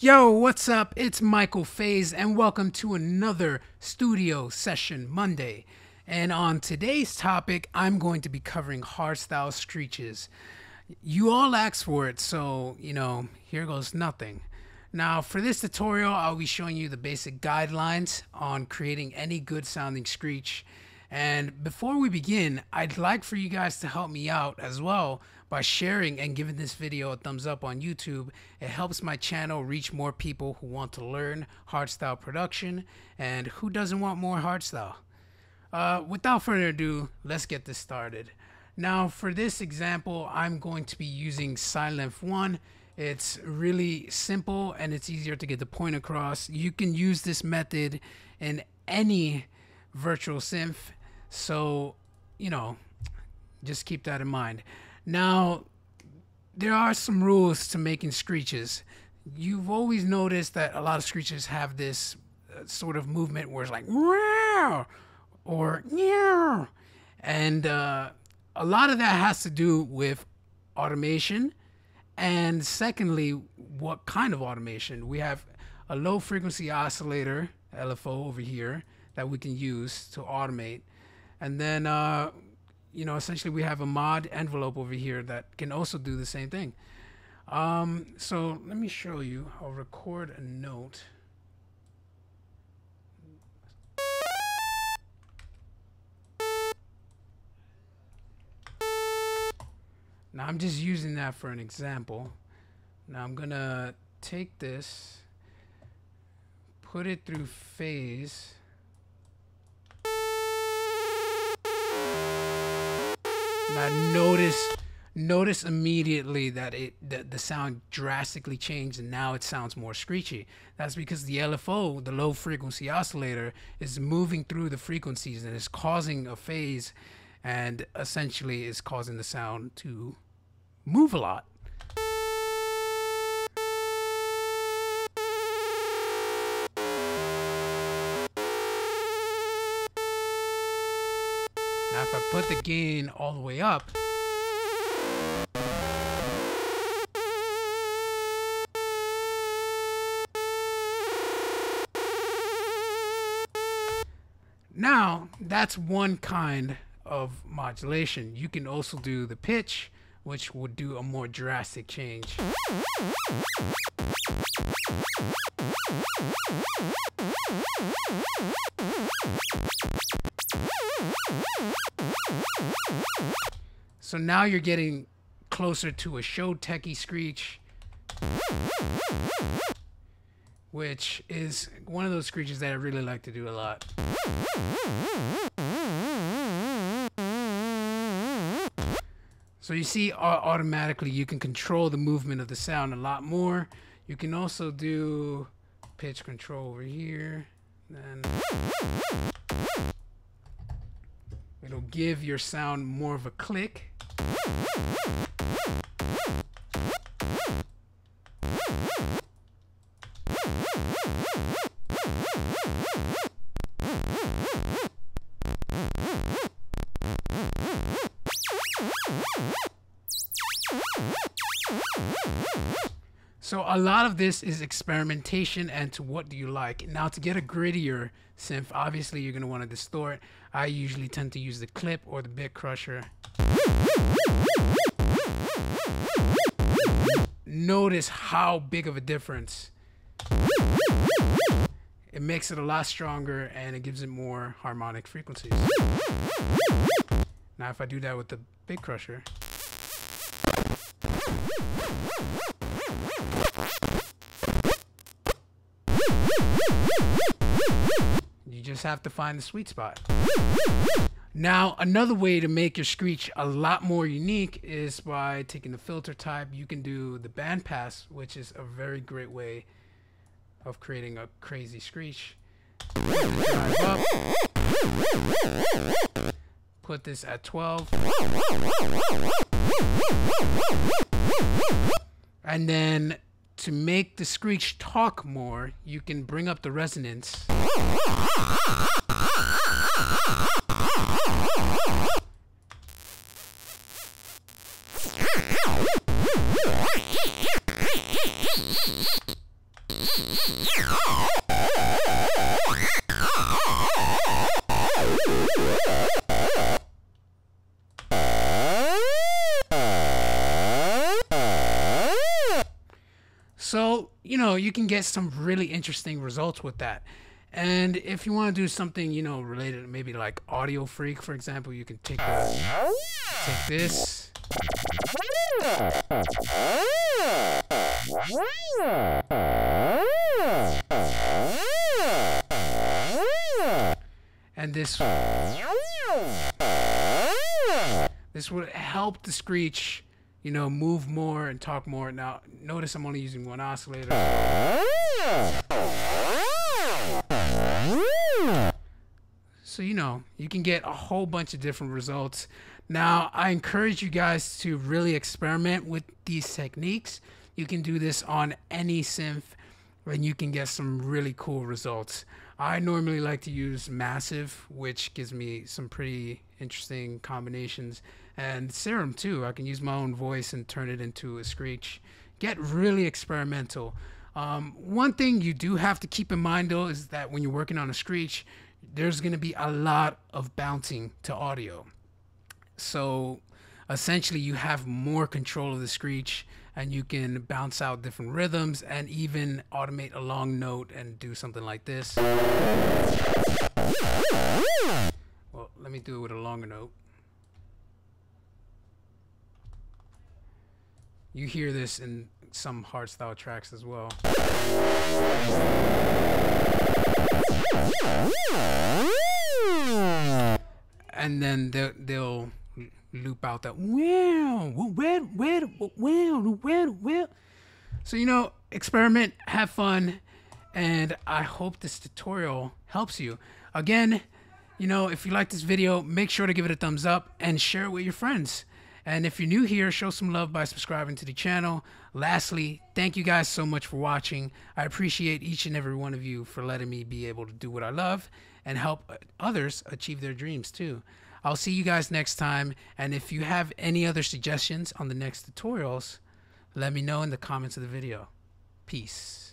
Yo, what's up? It's Michael Faze, and welcome to another Studio Session Monday. And on today's topic, I'm going to be covering hardstyle screeches. You all asked for it, so, here goes nothing. Now, for this tutorial, I'll be showing you the basic guidelines on creating any good sounding screech. And before we begin, I'd like for you guys to help me out as well by sharing and giving this video a thumbs up on YouTube. It helps my channel reach more people who want to learn hardstyle production, and who doesn't want more hardstyle? Without further ado, let's get this started. Now, for this example, I'm going to be using Silent 1. It's really simple and it's easier to get the point across. You can use this method in any virtual synth, so just keep that in mind. Now, there are some rules to making screeches. You've always noticed that a lot of screeches have this sort of movement where it's like wow or meow, and a lot of that has to do with automation. And secondly, what kind of automation? We have a low frequency oscillator, LFO, over here that we can use to automate. And then, essentially we have a mod envelope over here that can also do the same thing. So let me show you. I'll record a note. Now I'm just using that for an example. Now I'm gonna take this, put it through phase. Now notice immediately that the sound drastically changed, and now it sounds more screechy. That's because the LFO, the low frequency oscillator, is moving through the frequencies and is causing a phase, and essentially is causing the sound to move a lot. Now if I put the gain all the way up, now that's one kind of modulation. You can also do the pitch, which would do a more drastic change. So now you're getting closer to a show techie screech, which is one of those screeches that I really like to do a lot. So you see, automatically you can control the movement of the sound a lot more. You can also do pitch control over here. Then it'll give your sound more of a click. So a lot of this is experimentation and to what do you like. Now, to get a grittier synth, obviously you're going to want to distort. I usually tend to use the clip or the bit crusher. Notice how big of a difference. It makes it a lot stronger and it gives it more harmonic frequencies. Now if I do that with the bit crusher, you just have to find the sweet spot. Now, another way to make your screech a lot more unique is by taking the filter type. You can do the bandpass, which is a very great way of creating a crazy screech. Drive up. Put this at 12. And then to make the screech talk more, you can bring up the resonance. So, you know, you can get some really interesting results with that. And if you want to do something, you know, related to maybe like Audio Freak, for example, you can take this. And this would help the Screech, you know, move more and talk more. Now, notice I'm only using one oscillator. So, you know, you can get a whole bunch of different results. Now, I encourage you guys to really experiment with these techniques. You can do this on any synth and you can get some really cool results. I normally like to use Massive, which gives me some pretty interesting combinations, and Serum too. I can use my own voice and turn it into a Screech. Get really experimental. One thing you do have to keep in mind though is that when you're working on a Screech, there's going to be a lot of bouncing to audio. So essentially you have more control of the Screech and you can bounce out different rhythms and even automate a long note and do something like this. Well, let me do it with a longer note. You hear this in some hardstyle tracks as well. And then they'll loop out that well. So, you know, experiment, have fun, and I hope this tutorial helps you. Again, you know, if you like this video, make sure to give it a thumbs up and share it with your friends. And if you're new here, show some love by subscribing to the channel. Lastly, thank you guys so much for watching. I appreciate each and every one of you for letting me be able to do what I love and help others achieve their dreams too. I'll see you guys next time, and if you have any other suggestions on the next tutorials, let me know in the comments of the video. Peace.